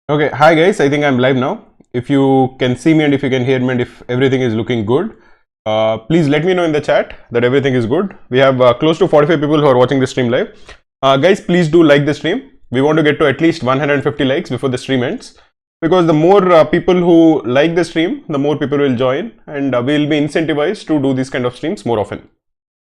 Okay, hi guys, I think I'm live now. If you can see me and if you can hear me and if everything is looking good, please let me know in the chat that everything is good. We have close to 45 people who are watching the stream live. Guys, please do like the stream. We want to get to at least 150 likes before the stream ends, because the more people who like the stream, the more people will join, and we'll be incentivized to do these kind of streams more often.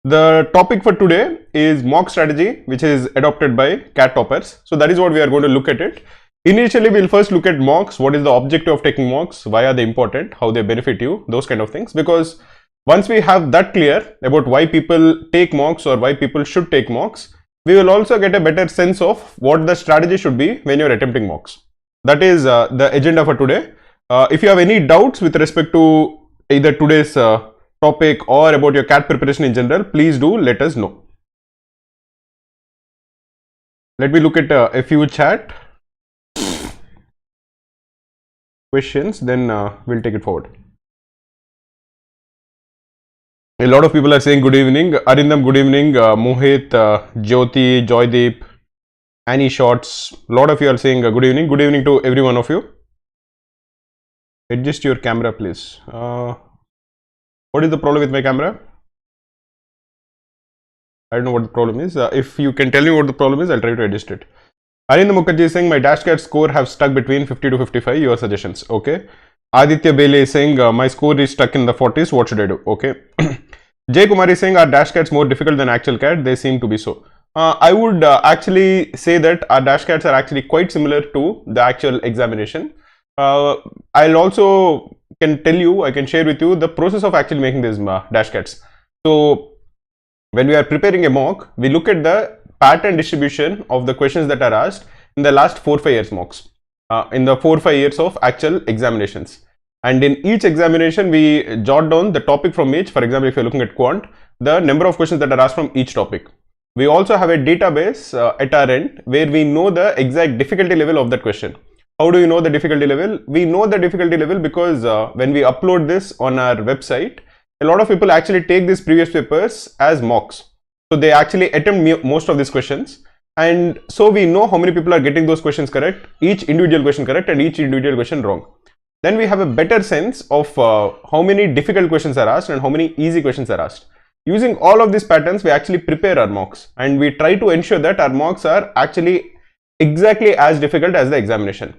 The topic for today is mock strategy, which is adopted by CAT toppers. So that is what we are going to look at it. Initially, we'll first look at mocks. What is the objective of taking mocks? Why are they important? How they benefit you? Those kind of things. Because once we have that clear about why people take mocks or why people should take mocks, we will also get a better sense of what the strategy should be when you're attempting mocks. That is the agenda for today. If you have any doubts with respect to either today's topic or about your CAT preparation in general, please do let us know. Let me look at a few chat questions, then we'll take it forward. A lot of people are saying good evening. Arindam, good evening. Mohit, Jyoti, Joydeep, Annie Shots. A lot of you are saying good evening. Good evening to every one of you. Adjust your camera, please. What is the problem with my camera? I don't know what the problem is. If you can tell me what the problem is, I'll try to adjust it. Arindam Mukherjee is saying my dashcard score have stuck between 50 to 55. Your suggestions. Okay. Aditya Bele is saying my score is stuck in the 40s. What should I do? Okay. Jay Kumar is saying our dashcards more difficult than actual CAT. They seem to be so. I would actually say that our dashcards are actually quite similar to the actual examination. I'll also can tell you, I can share with you the process of actually making these dashcards. So when we are preparing a mock, we look at the pattern distribution of the questions that are asked in the last 4-5 years mocks, in the 4-5 years of actual examinations. And in each examination, we jot down the topic from each. For example, if you're looking at quant, the number of questions that are asked from each topic. We also have a database at our end where we know the exact difficulty level of that question. How do you know the difficulty level? We know the difficulty level because when we upload this on our website, a lot of people actually take these previous papers as mocks. So they actually attempt most of these questions. And so we know how many people are getting those questions correct, each individual question correct and each individual question wrong. Then we have a better sense of how many difficult questions are asked and how many easy questions are asked. Using all of these patterns, we actually prepare our mocks and we try to ensure that our mocks are actually exactly as difficult as the examination.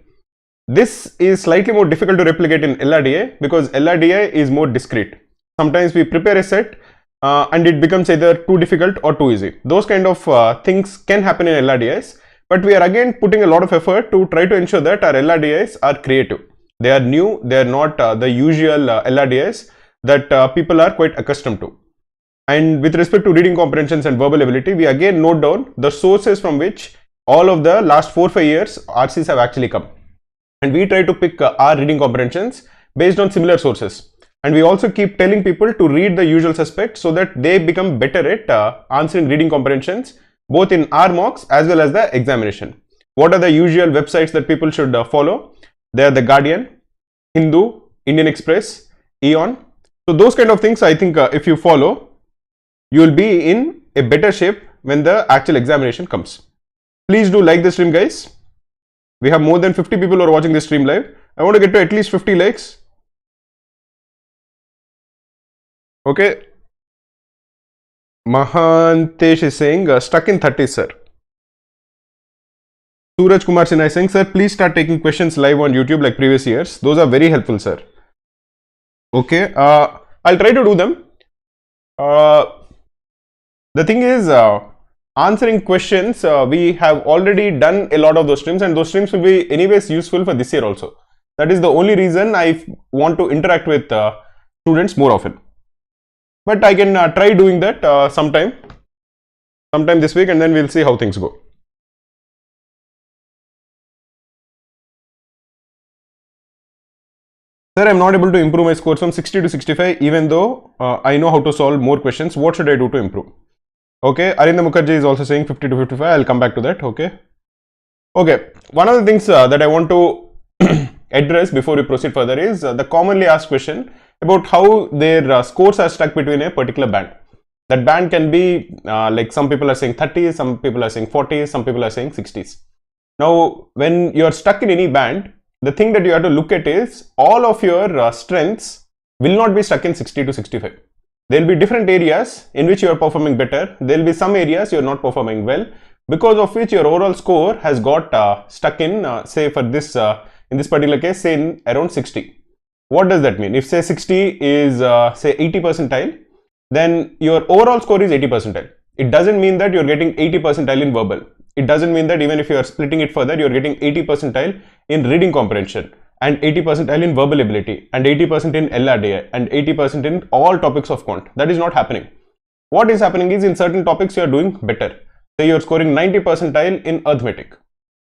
This is slightly more difficult to replicate in LRDA because LRDA is more discrete. Sometimes we prepare a set and it becomes either too difficult or too easy. Those kind of things can happen in LRDAs, but we are again putting a lot of effort to try to ensure that our LRDAs are creative. They are new, they are not the usual LRDAs that people are quite accustomed to. And with respect to reading comprehensions and verbal ability, we again note down the sources from which all of the last 4-5 years RCs have actually come. And we try to pick our reading comprehensions based on similar sources. And we also keep telling people to read the usual suspects so that they become better at answering reading comprehensions, both in our mocks as well as the examination. What are the usual websites that people should follow? They are The Guardian, Hindu, Indian Express, Eon. So those kind of things, I think if you follow, you will be in a better shape when the actual examination comes. Please do like the stream, guys. We have more than 50 people who are watching this stream live. I want to get to at least 50 likes. Okay. Mahantesh is saying stuck in 30s, sir. Suraj Kumar Sinha is saying, sir, please start taking questions live on YouTube like previous years. Those are very helpful, sir. Okay. I'll try to do them. The thing is, answering questions, we have already done a lot of those streams and those streams will be anyways useful for this year also. That is the only reason I want to interact with students more often. But I can try doing that sometime this week and then we'll see how things go. Sir, I'm not able to improve my scores from 60 to 65 even though I know how to solve more questions. What should I do to improve? Okay, Arindam Mukherjee is also saying 50 to 55. I'll come back to that. Okay. Okay, one of the things that I want to address before we proceed further is the commonly asked question about how their scores are stuck between a particular band. That band can be like some people are saying 30s, some people are saying 40s, some people are saying 60s. Now, when you're stuck in any band, the thing that you have to look at is all of your strengths will not be stuck in 60 to 65. There will be different areas in which you are performing better. There will be some areas you are not performing well, because of which your overall score has got stuck in, say for this, in this particular case, say in around 60. What does that mean? If say 60 is say 80 percentile, then your overall score is 80 percentile. It doesn't mean that you're getting 80 percentile in verbal. It doesn't mean that even if you are splitting it further, you're getting 80 percentile in reading comprehension, and 80 percentile in verbal ability, and 80% in LRDI, and 80% in all topics of quant. That is not happening. What is happening is in certain topics you are doing better. Say you're scoring 90 percentile in arithmetic,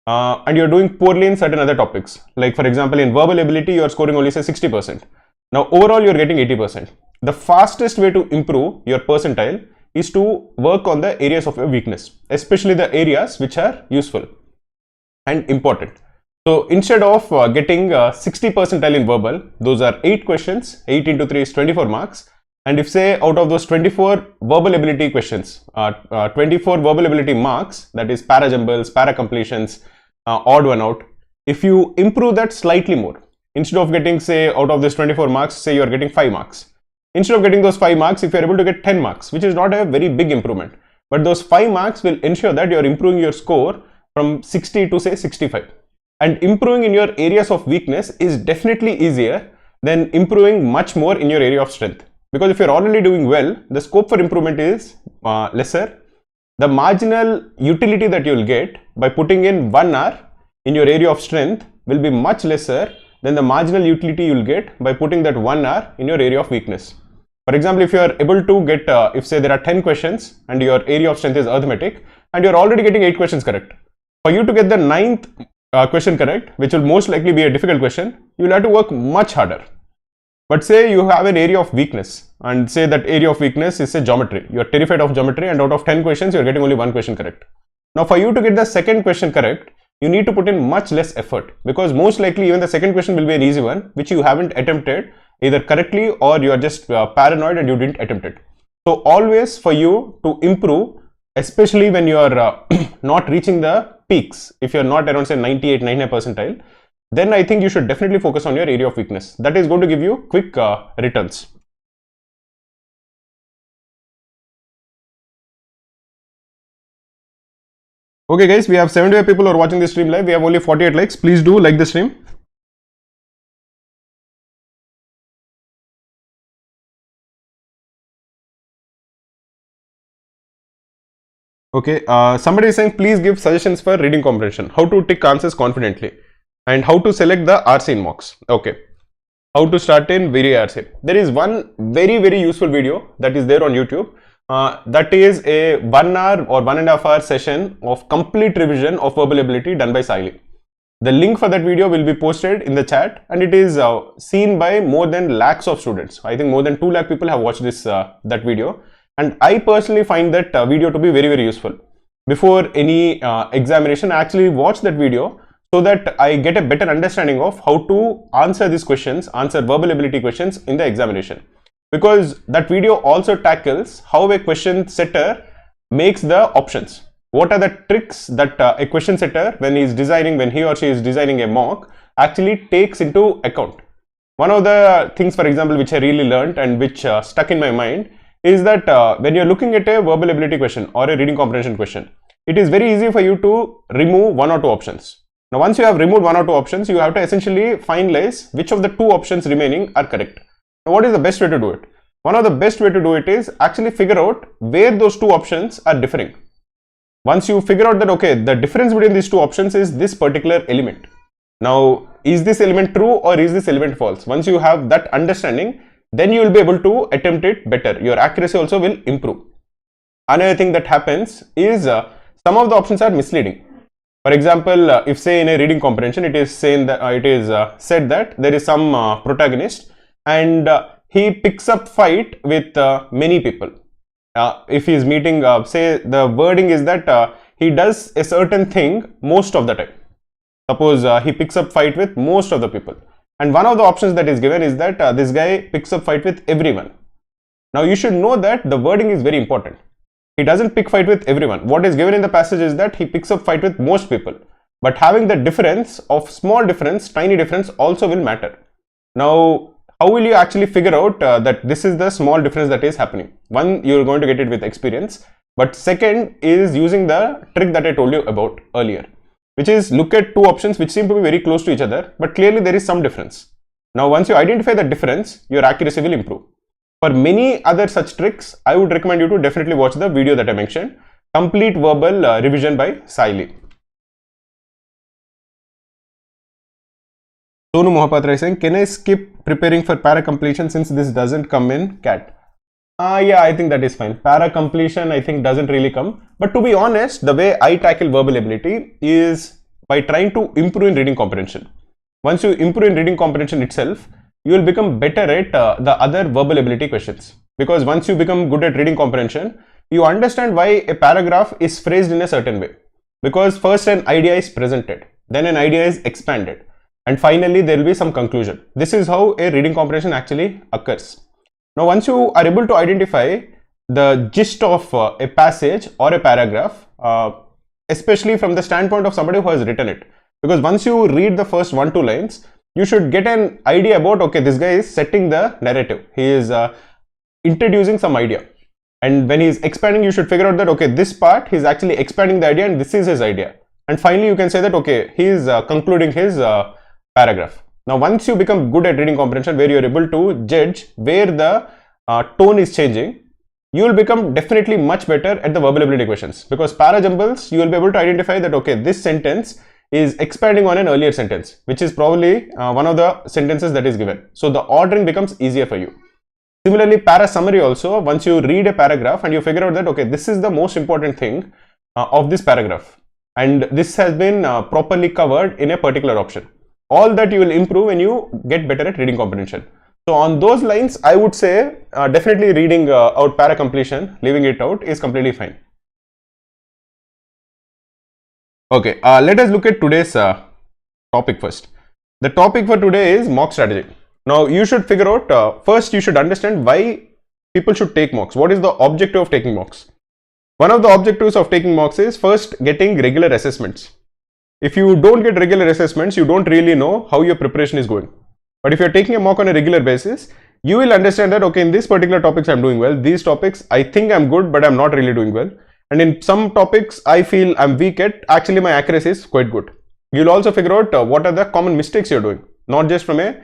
and you're doing poorly in certain other topics. Like for example, in verbal ability, you're scoring only say 60%. Now overall, you're getting 80%. The fastest way to improve your percentile is to work on the areas of your weakness, especially the areas which are useful and important. So instead of getting 60 percentile in verbal, those are 8 questions, 8 into 3 is 24 marks. And if say out of those 24 verbal ability questions, 24 verbal ability marks, that is para jumbles, para completions, odd one out, if you improve that slightly more, instead of getting say out of this 24 marks, say you are getting 5 marks. Instead of getting those 5 marks, if you are able to get 10 marks, which is not a very big improvement, but those 5 marks will ensure that you are improving your score from 60 to say 65. And improving in your areas of weakness is definitely easier than improving much more in your area of strength. Because if you're already doing well, the scope for improvement is lesser. The marginal utility that you'll get by putting in 1 hour in your area of strength will be much lesser than the marginal utility you'll get by putting that 1 hour in your area of weakness. For example, if you are able to get, if say there are 10 questions and your area of strength is arithmetic, and you're already getting 8 questions correct, for you to get the 9th question correct, which will most likely be a difficult question, you will have to work much harder. But say you have an area of weakness, and say that area of weakness is say geometry. You are terrified of geometry, and out of 10 questions, you are getting only 1 question correct. Now for you to get the second question correct, you need to put in much less effort, because most likely even the second question will be an easy one, which you haven't attempted either correctly, or you are just paranoid and you didn't attempt it. So always for you to improve, especially when you are not reaching the peaks, if you're not around say 98, 99 percentile, then I think you should definitely focus on your area of weakness. That is going to give you quick returns. Okay guys, we have 75 people who are watching this stream live. We have only 48 likes. Please do like the stream. Okay, somebody is saying please give suggestions for reading comprehension, how to tick answers confidently, and how to select the RC in mocks. Okay, how to start in very RC. There is one very useful video that is there on YouTube. That is a 1 hour or 1.5 hour session of complete revision of verbal ability done by Siley. The link for that video will be posted in the chat, and it is seen by more than lakhs of students. I think more than 2 lakh people have watched this that video. And I personally find that video to be very useful. Before any examination, I actually watch that video so that I get a better understanding of how to answer these questions, answer verbal ability questions in the examination. Because that video also tackles how a question setter makes the options. What are the tricks that a question setter, when he or she is designing a mock, actually takes into account. One of the things, for example, which I really learned and which stuck in my mind is that when you're looking at a verbal ability question or a reading comprehension question, it is very easy for you to remove 1 or 2 options. Now, once you have removed 1 or 2 options, you have to essentially finalize which of the 2 options remaining are correct. Now, what is the best way to do it? One of the best way to do it is actually figure out where those 2 options are differing. Once you figure out that, okay, the difference between these 2 options is this particular element. Now, is this element true or is this element false? Once you have that understanding, then you will be able to attempt it better. Your accuracy also will improve. Another thing that happens is some of the options are misleading. For example, if say in a reading comprehension, it is saying that said that there is some protagonist and he picks up fight with many people. If he is meeting, say the wording is that he does a certain thing most of the time. Suppose he picks up fight with most of the people. And one of the options that is given is that this guy picks up fight with everyone. Now you should know that the wording is very important. He doesn't pick fight with everyone. What is given in the passage is that he picks up fight with most people. but having the difference of small difference, tiny difference also will matter. Now, how will you actually figure out that this is the small difference that is happening? One, you're going to get it with experience, but second is using the trick that I told you about earlier, which is look at two options which seem to be very close to each other, but clearly there is some difference. Now, once you identify the difference, your accuracy will improve. For many other such tricks, I would recommend you to definitely watch the video that I mentioned, Complete Verbal Revision by Saili. Sonu Mohapatra is saying, can I skip preparing for para completion since this doesn't come in CAT? Yeah, I think that is fine. Para completion, I think, doesn't really come. But to be honest, the way I tackle verbal ability is by trying to improve in reading comprehension. Once you improve in reading comprehension itself, you will become better at the other verbal ability questions. Because once you become good at reading comprehension, you understand why a paragraph is phrased in a certain way. Because first an idea is presented, then an idea is expanded, and finally there will be some conclusion. This is how a reading comprehension actually occurs. Now, once you are able to identify the gist of a passage or a paragraph, especially from the standpoint of somebody who has written it, because once you read the first 1-2 lines, you should get an idea about, okay, this guy is setting the narrative. He is introducing some idea. And when he is expanding, you should figure out that, okay, this part, he is actually expanding the idea and this is his idea. And finally, you can say that, okay, he is concluding his paragraph. Now, once you become good at reading comprehension, where you are able to judge where the tone is changing, you will become definitely much better at the verbal ability questions. Because para jumbles, you will be able to identify that, okay, this sentence is expanding on an earlier sentence, which is probably one of the sentences that is given. So the ordering becomes easier for you. Similarly, para summary also, once you read a paragraph and you figure out that, okay, this is the most important thing of this paragraph, and this has been properly covered in a particular option. All that you will improve when you get better at reading comprehension. So on those lines, I would say definitely reading out para completion, leaving it out is completely fine. Okay, let us look at today's topic first. The topic for today is mock strategy. Now, you should figure out, first you should understand why people should take mocks. What is the objective of taking mocks? One of the objectives of taking mocks is first getting regular assessments. If you don't get regular assessments, you don't really know how your preparation is going. But if you're taking a mock on a regular basis, you will understand that, okay, in these particular topics I'm doing well. These topics I think I'm good, but I'm not really doing well. And in some topics I feel I'm weak at, actually my accuracy is quite good. You'll also figure out what are the common mistakes you're doing, not just from a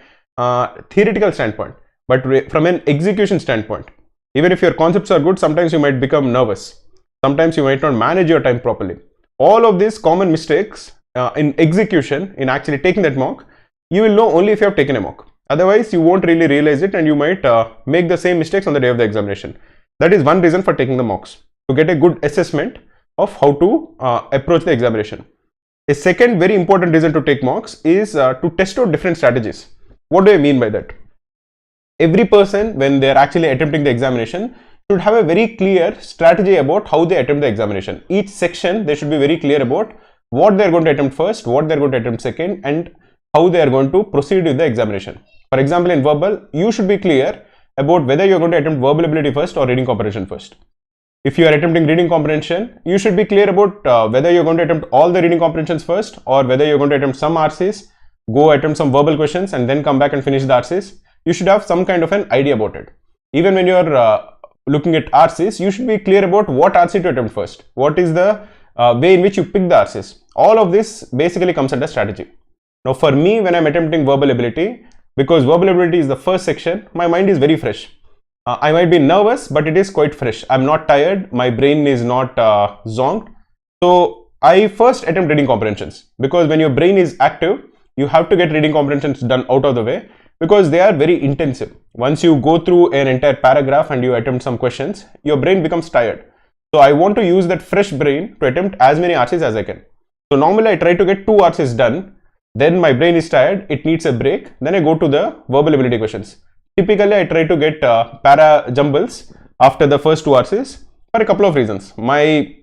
theoretical standpoint, but from an execution standpoint. Even if your concepts are good, sometimes you might become nervous. Sometimes you might not manage your time properly. All of these common mistakes in execution, in actually taking that mock, you will know only if you have taken a mock. Otherwise, you won't really realize it and you might make the same mistakes on the day of the examination. That is one reason for taking the mocks, to get a good assessment of how to approach the examination. A second very important reason to take mocks is to test out different strategies. What do I mean by that? Every person, when they are actually attempting the examination, should have a very clear strategy about how they attempt the examination. Each section, they should be very clear about what they are going to attempt first, what they are going to attempt second, and how they are going to proceed with the examination. For example, in verbal, you should be clear about whether you are going to attempt verbal ability first or reading comprehension first. If you are attempting reading comprehension, you should be clear about whether you are going to attempt all the reading comprehensions first, or whether you are going to attempt some RCs, go attempt some verbal questions and then come back and finish the RCs. You should have some kind of an idea about it. Even when you are looking at RCs, you should be clear about what RC to attempt first. What is the way in which you pick the RCs. All of this basically comes under strategy. Now for me, when I'm attempting verbal ability, because verbal ability is the first section, my mind is very fresh. I might be nervous, but it is quite fresh. I'm not tired. My brain is not zonked. So I first attempt reading comprehensions, because when your brain is active, you have to get reading comprehensions done out of the way, because they are very intensive. Once you go through an entire paragraph and you attempt some questions, your brain becomes tired. So I want to use that fresh brain to attempt as many RCs as I can. So normally I try to get 2 RCs done. Then my brain is tired, it needs a break. Then I go to the verbal ability questions. Typically I try to get para jumbles after the first 2 RCs for a couple of reasons. My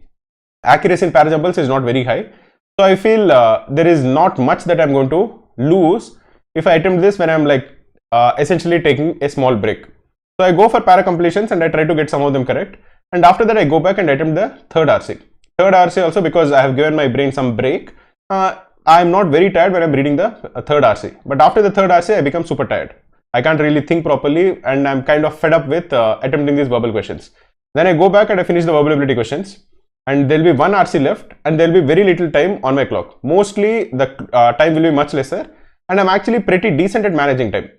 accuracy in para jumbles is not very high. So I feel there is not much that I'm going to lose if I attempt this when I'm like essentially taking a small break. So I go for para completions and I try to get some of them correct. And after that I go back and attempt the third RC. Third RC also, because I have given my brain some break, I'm not very tired when I'm reading the third RC. But after the third RC, I become super tired. I can't really think properly and I'm kind of fed up with attempting these verbal questions. Then I go back and I finish the verbal ability questions. And there'll be one RC left and there'll be very little time on my clock. Mostly the time will be much lesser and I'm actually pretty decent at managing time.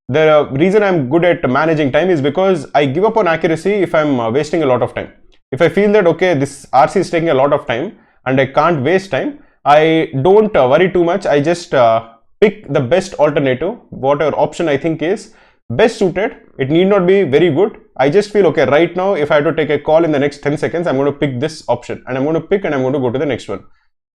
The reason I'm good at managing time is because I give up on accuracy if I'm wasting a lot of time. If I feel that, okay, this RC is taking a lot of time and I can't waste time, I don't worry too much. I just pick the best alternative, whatever option I think is best suited. It need not be very good. I just feel, okay, right now, if I have to take a call in the next 10 seconds, I'm going to pick this option and I'm going to pick and I'm going to go to the next one.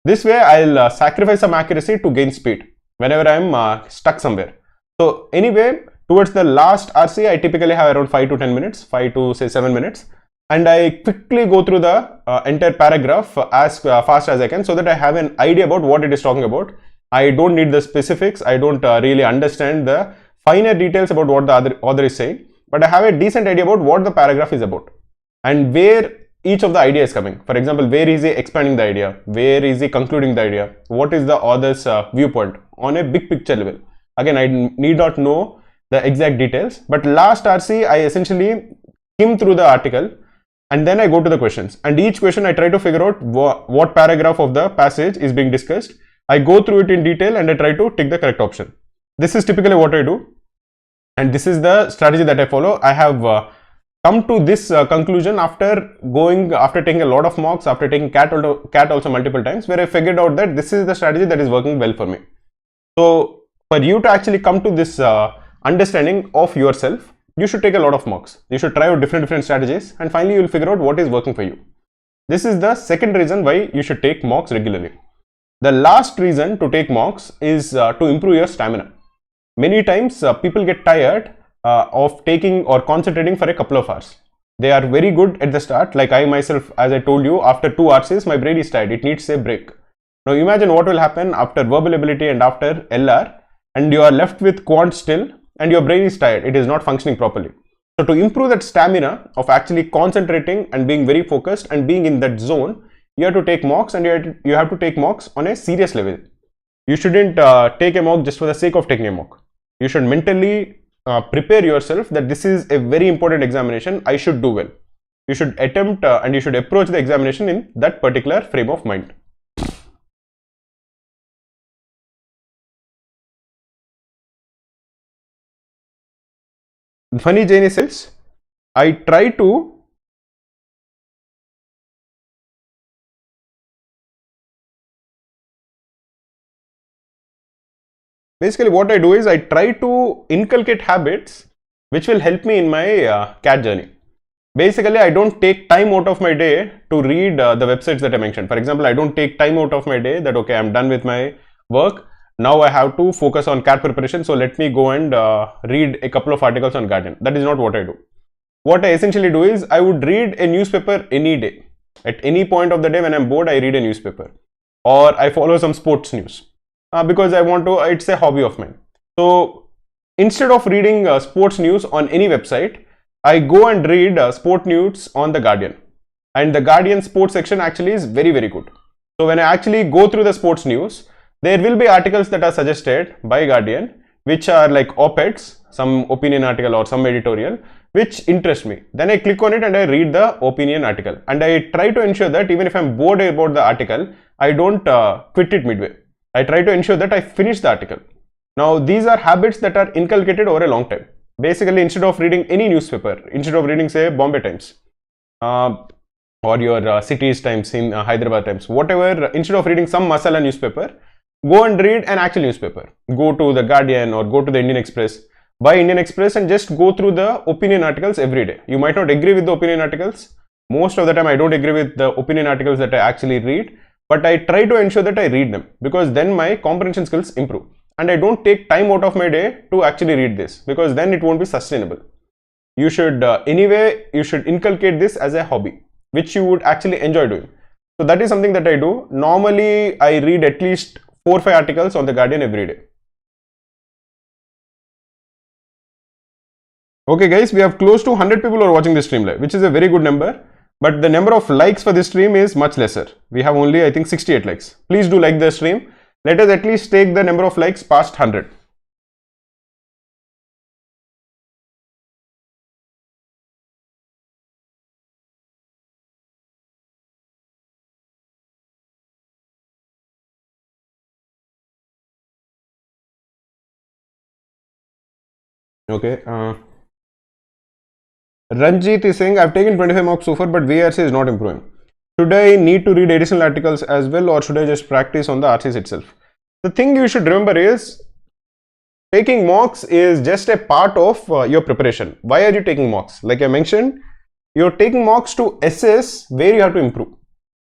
This way, I'll sacrifice some accuracy to gain speed whenever I'm stuck somewhere. So anyway, towards the last RC, I typically have around 5 to 10 minutes, 5 to say 7 minutes. And I quickly go through the entire paragraph as fast as I can so that I have an idea about what it is talking about. I don't need the specifics. I don't really understand the finer details about what the author is saying, but I have a decent idea about what the paragraph is about and where each of the idea is coming. For example, where is he expanding the idea? Where is he concluding the idea? What is the author's viewpoint on a big picture level? Again, I need not know the exact details, but last RC, I essentially skim through the article and then I go to the questions, and each question I try to figure out what paragraph of the passage is being discussed. I go through it in detail and I try to take the correct option. This is typically what I do. And this is the strategy that I follow. I have come to this conclusion after taking a lot of mocks, after taking CAT also multiple times, where I figured out that this is the strategy that is working well for me. So for you to actually come to this understanding of yourself, you should take a lot of mocks. You should try out different strategies and finally you will figure out what is working for you. This is the second reason why you should take mocks regularly. The last reason to take mocks is to improve your stamina. Many times people get tired of taking or concentrating for a couple of hours. They are very good at the start, like I myself, as I told you, after 2 RCs, my brain is tired. It needs a break. Now imagine what will happen after verbal ability and after LR, and you are left with quant still, and your brain is tired. It is not functioning properly. So to improve that stamina of actually concentrating and being very focused and being in that zone, you have to take mocks, and you have to take mocks on a serious level. You shouldn't take a mock just for the sake of taking a mock. You should mentally prepare yourself that this is a very important examination. I should do well. You should attempt and you should approach the examination in that particular frame of mind. Funny Jane says, I try to basically what I do is I try to inculcate habits which will help me in my CAT journey. Basically, I don't take time out of my day to read the websites that I mentioned. For example, I don't take time out of my day that, okay, I'm done with my work. Now I have to focus on CAT preparation. So let me go and read a couple of articles on Guardian. That is not what I do. What I essentially do is I would read a newspaper any day. At any point of the day when I'm bored, I read a newspaper. Or I follow some sports news. Because I want to, it's a hobby of mine. So instead of reading sports news on any website, I go and read sport news on the Guardian. And the Guardian sports section actually is very, very good. So when I actually go through the sports news, there will be articles that are suggested by Guardian, which are like op-eds, some opinion article or some editorial, which interest me. Then I click on it and I read the opinion article. And I try to ensure that even if I'm bored about the article, I don't quit it midway. I try to ensure that I finish the article. Now, these are habits that are inculcated over a long time. Basically, instead of reading any newspaper, instead of reading, say, Bombay Times, or your Cities Times in Hyderabad Times, whatever, instead of reading some masala newspaper, go and read an actual newspaper. Go to the Guardian or go to the Indian Express, buy Indian Express and just go through the opinion articles every day. You might not agree with the opinion articles. Most of the time, I don't agree with the opinion articles that I actually read, but I try to ensure that I read them because then my comprehension skills improve. And I don't take time out of my day to actually read this because then it won't be sustainable. You should anyway, you should inculcate this as a hobby, which you would actually enjoy doing. So that is something that I do. Normally, I read at least 4 or 5 articles on the Guardian every day. Okay guys, we have close to 100 people who are watching this stream live, which is a very good number. But the number of likes for this stream is much lesser. We have only, I think, 68 likes. Please do like the stream. Let us at least take the number of likes past 100. Okay. Ranjit is saying, I've taken 25 marks so far, but VRC is not improving. Should I need to read additional articles as well, or should I just practice on the RCs itself? The thing you should remember is taking mocks is just a part of your preparation. Why are you taking mocks? Like I mentioned, you're taking mocks to assess where you have to improve.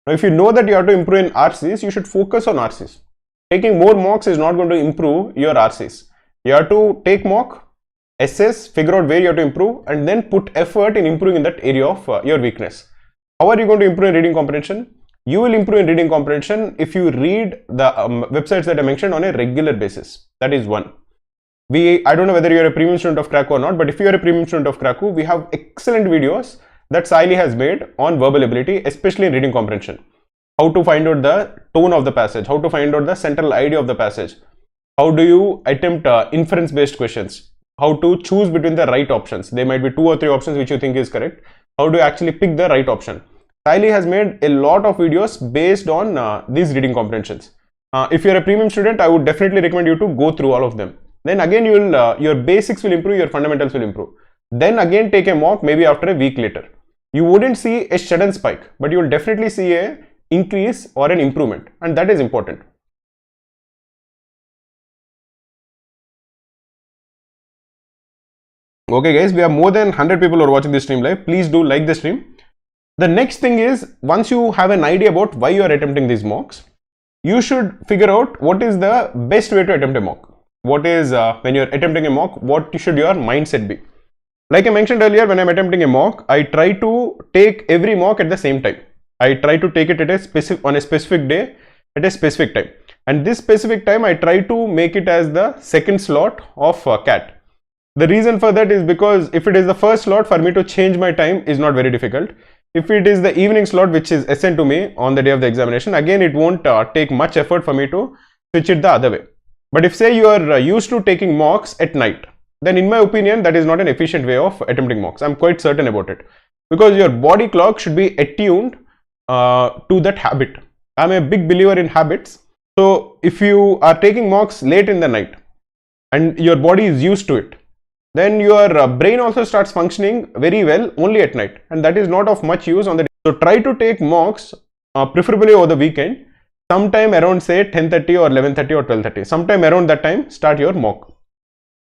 Now, if you know that you have to improve in RCs, you should focus on RCs. Taking more mocks is not going to improve your RCs. You have to take mock, assess, figure out where you have to improve, and then put effort in improving in that area of your weakness. How are you going to improve in reading comprehension? You will improve in reading comprehension if you read the websites that I mentioned on a regular basis. That is one. I don't know whether you're a premium student of Krakow or not, but if you're a premium student of Krakow, we have excellent videos that Siley has made on verbal ability, especially in reading comprehension. How to find out the tone of the passage, how to find out the central idea of the passage, how do you attempt inference based questions, how to choose between the right options. There might be 2 or 3 options which you think is correct. How do you actually pick the right option? Siley has made a lot of videos based on these reading comprehensions. If you're a premium student, I would definitely recommend you to go through all of them. Then again, you will your basics will improve, your fundamentals will improve. Then again, take a mock maybe after a week later. You wouldn't see a sudden spike, but you will definitely see a increase or an improvement, and that is important. Okay guys, we have more than 100 people who are watching this stream live. Please do like the stream. The next thing is, once you have an idea about why you are attempting these mocks, you should figure out what is the best way to attempt a mock. What is, when you're attempting a mock, what should your mindset be? Like I mentioned earlier, when I'm attempting a mock, I try to take every mock at the same time. I try to take it at on a specific day at a specific time. And this specific time, I try to make it as the second slot of CAT. The reason for that is because if it is the first slot, for me to change my time is not very difficult. If it is the evening slot which is assigned to me on the day of the examination, again it won't take much effort for me to switch it the other way. But if say you are used to taking mocks at night, then in my opinion that is not an efficient way of attempting mocks. I'm quite certain about it, because your body clock should be attuned to that habit. I'm a big believer in habits. So if you are taking mocks late in the night and your body is used to it, then your brain also starts functioning very well only at night, and that is not of much use on the day. So try to take mocks preferably over the weekend, sometime around say 10:30 or 11:30 or 12:30, sometime around that time start your mock.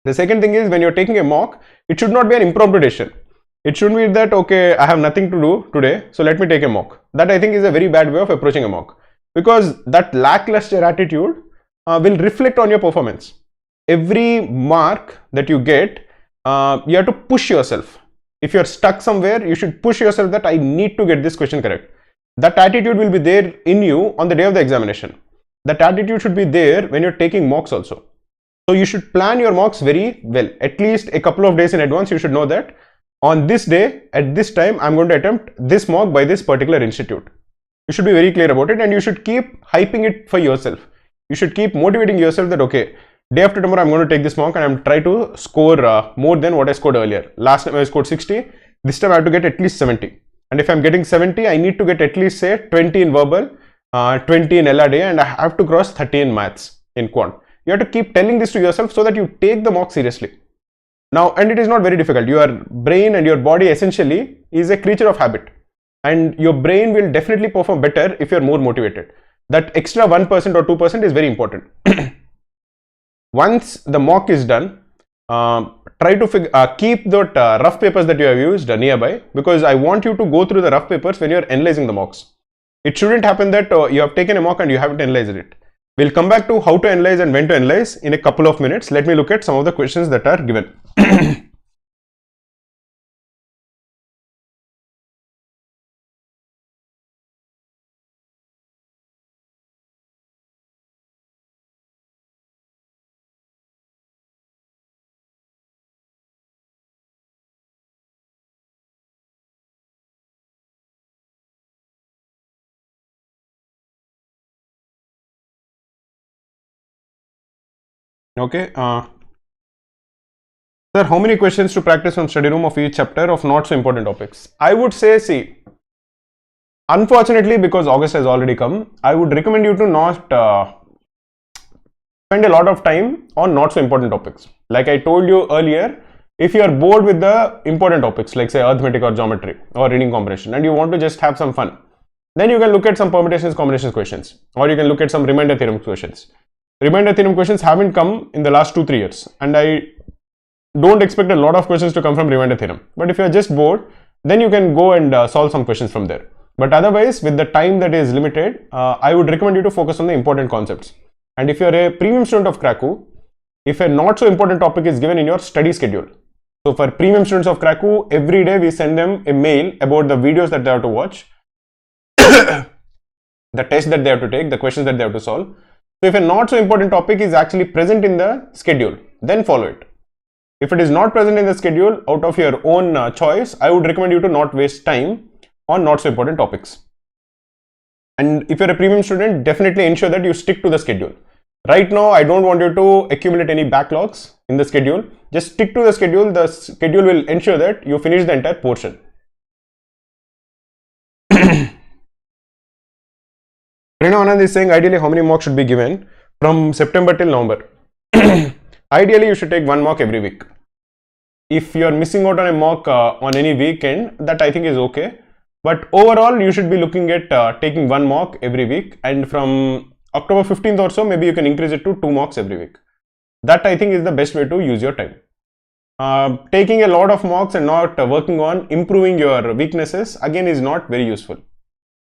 The second thing is, when you're taking a mock, it should not be an impromptu decision. It shouldn't be that, okay, I have nothing to do today, so let me take a mock. That I think is a very bad way of approaching a mock, because that lackluster attitude will reflect on your performance. Every mark that you get, you have to push yourself. If you're stuck somewhere, you should push yourself that I need to get this question correct. That attitude will be there in you on the day of the examination. That attitude should be there when you're taking mocks also. So you should plan your mocks very well. At least a couple of days in advance, you should know that on this day, at this time, I'm going to attempt this mock by this particular institute. You should be very clear about it, and you should keep hyping it for yourself. You should keep motivating yourself that, okay, day after tomorrow, I'm going to take this mock and I'm try to score more than what I scored earlier. Last time I scored 60. This time I have to get at least 70. And if I'm getting 70, I need to get at least say 20 in verbal, 20 in LRD, and I have to cross 30 in maths, in quant. You have to keep telling this to yourself so that you take the mock seriously. Now, and it is not very difficult. Your brain and your body essentially is a creature of habit, and your brain will definitely perform better if you're more motivated. That extra 1% or 2% is very important. Once the mock is done, try to keep that rough papers that you have used nearby, because I want you to go through the rough papers when you're analyzing the mocks. It shouldn't happen that you have taken a mock and you haven't analyzed it. We'll come back to how to analyze and when to analyze in a couple of minutes. Let me look at some of the questions that are given. Okay. Sir, how many questions to practice from study room of each chapter of not so important topics? I would say, see, unfortunately, because August has already come, I would recommend you to not spend a lot of time on not so important topics. Like I told you earlier, if you are bored with the important topics, like say arithmetic or geometry or reading comprehension, and you want to just have some fun, then you can look at some permutations, combinations questions, or you can look at some remainder theorem questions. Remainder theorem questions haven't come in the last 2-3 years, and I don't expect a lot of questions to come from remainder theorem. But if you are just bored, then you can go and solve some questions from there. But otherwise, with the time that is limited, I would recommend you to focus on the important concepts. And if you are a premium student of Krakow, if a not so important topic is given in your study schedule, so for premium students of Krakow, every day we send them a mail about the videos that they have to watch, the test that they have to take, the questions that they have to solve. So if a not so important topic is actually present in the schedule, then follow it. If it is not present in the schedule out of your own choice, I would recommend you to not waste time on not so important topics. And if you're a premium student, definitely ensure that you stick to the schedule. Right now, I don't want you to accumulate any backlogs in the schedule. Just stick to the schedule. The schedule will ensure that you finish the entire portion. Renu Anand is saying, ideally, how many mocks should be given from September till November? Ideally, you should take 1 mock every week. If you are missing out on a mock on any weekend, that I think is okay. But overall, you should be looking at taking 1 mock every week, and from October 15th or so, maybe you can increase it to 2 mocks every week. That I think is the best way to use your time. Taking a lot of mocks and not working on improving your weaknesses again is not very useful.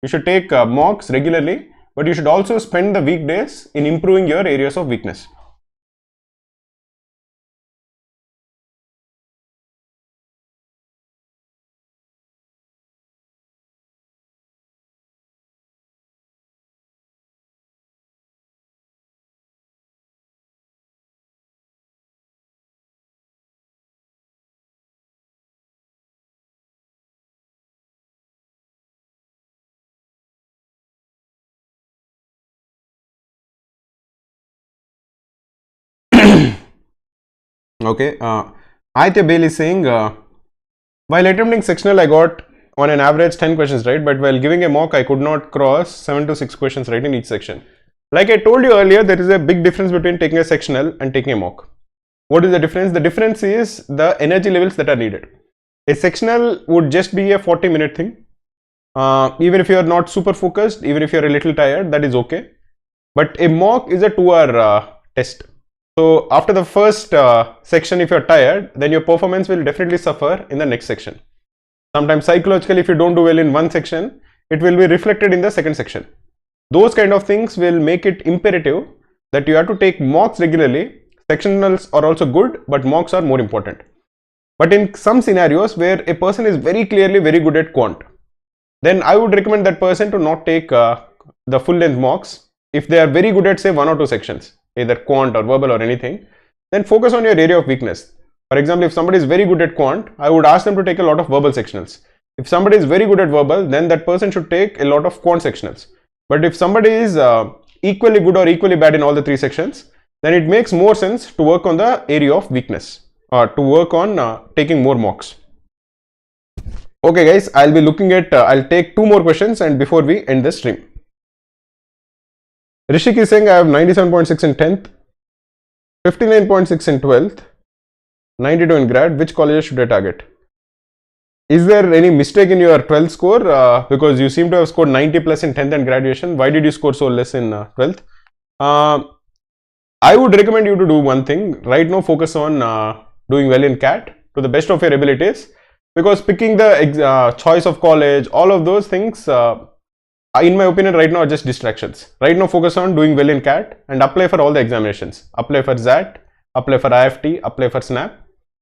You should take mocks regularly, but you should also spend the weekdays in improving your areas of weakness. Okay, Aditya Bail is saying, while attempting sectional, I got on an average 10 questions right, but while giving a mock, I could not cross 7 to 6 questions right in each section. Like I told you earlier, there is a big difference between taking a sectional and taking a mock. What is the difference? The difference is the energy levels that are needed. A sectional would just be a 40-minute thing. Even if you are not super focused, even if you are a little tired, that is okay. But a mock is a 2-hour test. So after the first section, if you're tired, then your performance will definitely suffer in the next section. Sometimes psychologically, if you don't do well in one section, it will be reflected in the second section. Those kind of things will make it imperative that you have to take mocks regularly. Sectionals are also good, but mocks are more important. But in some scenarios where a person is very clearly very good at quant, then I would recommend that person to not take the full length mocks. If they are very good at say 1 or 2 sections, either quant or verbal or anything, then focus on your area of weakness. For example, if somebody is very good at quant, I would ask them to take a lot of verbal sectionals. If somebody is very good at verbal, then that person should take a lot of quant sectionals. But if somebody is equally good or equally bad in all the 3 sections, then it makes more sense to work on the area of weakness or to work on taking more mocks. Okay guys, I'll be looking at, I'll take 2 more questions and before we end the stream. Rishik is saying I have 97.6 in 10th, 59.6 in 12th, 92 in grad. Which colleges should I target? Is there any mistake in your 12th score? Because you seem to have scored 90 plus in 10th and graduation. Why did you score so less in 12th? I would recommend you to do one thing. Right now, focus on doing well in CAT to the best of your abilities. Because picking the choice of college, all of those things, in my opinion, right now are just distractions. Right now, focus on doing well in CAT and apply for all the examinations. Apply for ZAT, apply for IFT, apply for SNAP.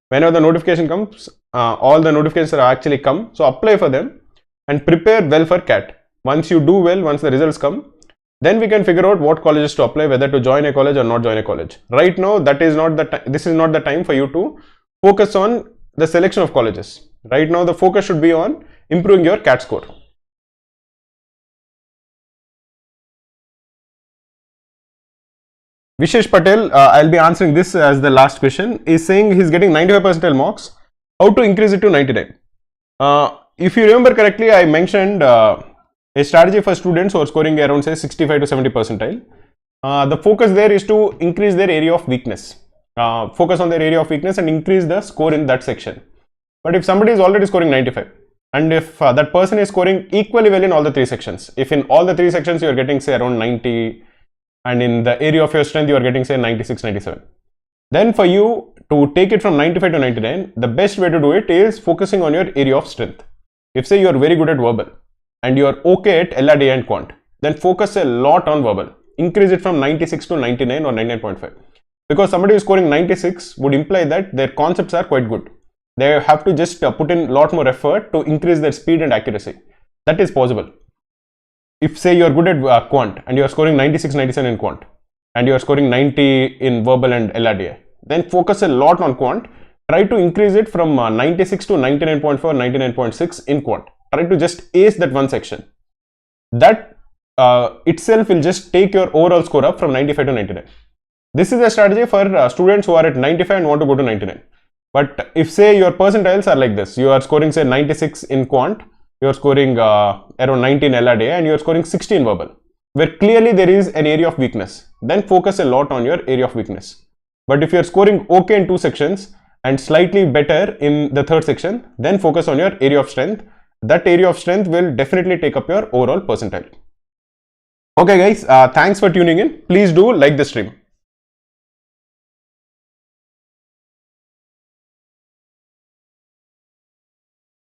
Whenever the notification comes, all the notifications are actually come. So apply for them and prepare well for CAT. Once you do well, once the results come, then we can figure out what colleges to apply, whether to join a college or not join a college. Right now, that is not the this is not the time for you to focus on the selection of colleges. Right now, the focus should be on improving your CAT score. Vishesh Patel, I'll be answering this as the last question, is saying he's getting 95 percentile marks. How to increase it to 99? If you remember correctly, I mentioned a strategy for students who are scoring around say 65 to 70 percentile. The focus there is to increase their area of weakness. Focus on their area of weakness and increase the score in that section. But if somebody is already scoring 95, and if that person is scoring equally well in all the three sections, if in all the three sections you are getting say around 90, and in the area of your strength you are getting say 96, 97, then for you to take it from 95 to 99, the best way to do it is focusing on your area of strength. If say you are very good at verbal and you are okay at LRD and quant, then focus a lot on verbal. Increase it from 96 to 99 or 99.5. Because somebody who is scoring 96 would imply that their concepts are quite good. They have to just put in a lot more effort to increase their speed and accuracy. That is possible. If say you are good at quant and you are scoring 96, 97 in quant and you are scoring 90 in verbal and LRDA, then focus a lot on quant. Try to increase it from 96 to 99.4, 99.6 in quant. Try to just ace that one section. That itself will just take your overall score up from 95 to 99. This is a strategy for students who are at 95 and want to go to 99. But if say your percentiles are like this, you are scoring say 96 in quant, you are scoring around 19 LRDA and you are scoring 16 verbal, where clearly there is an area of weakness, then focus a lot on your area of weakness. But if you are scoring okay in two sections and slightly better in the third section, then focus on your area of strength. That area of strength will definitely take up your overall percentile. Okay guys, thanks for tuning in. Please do like the stream.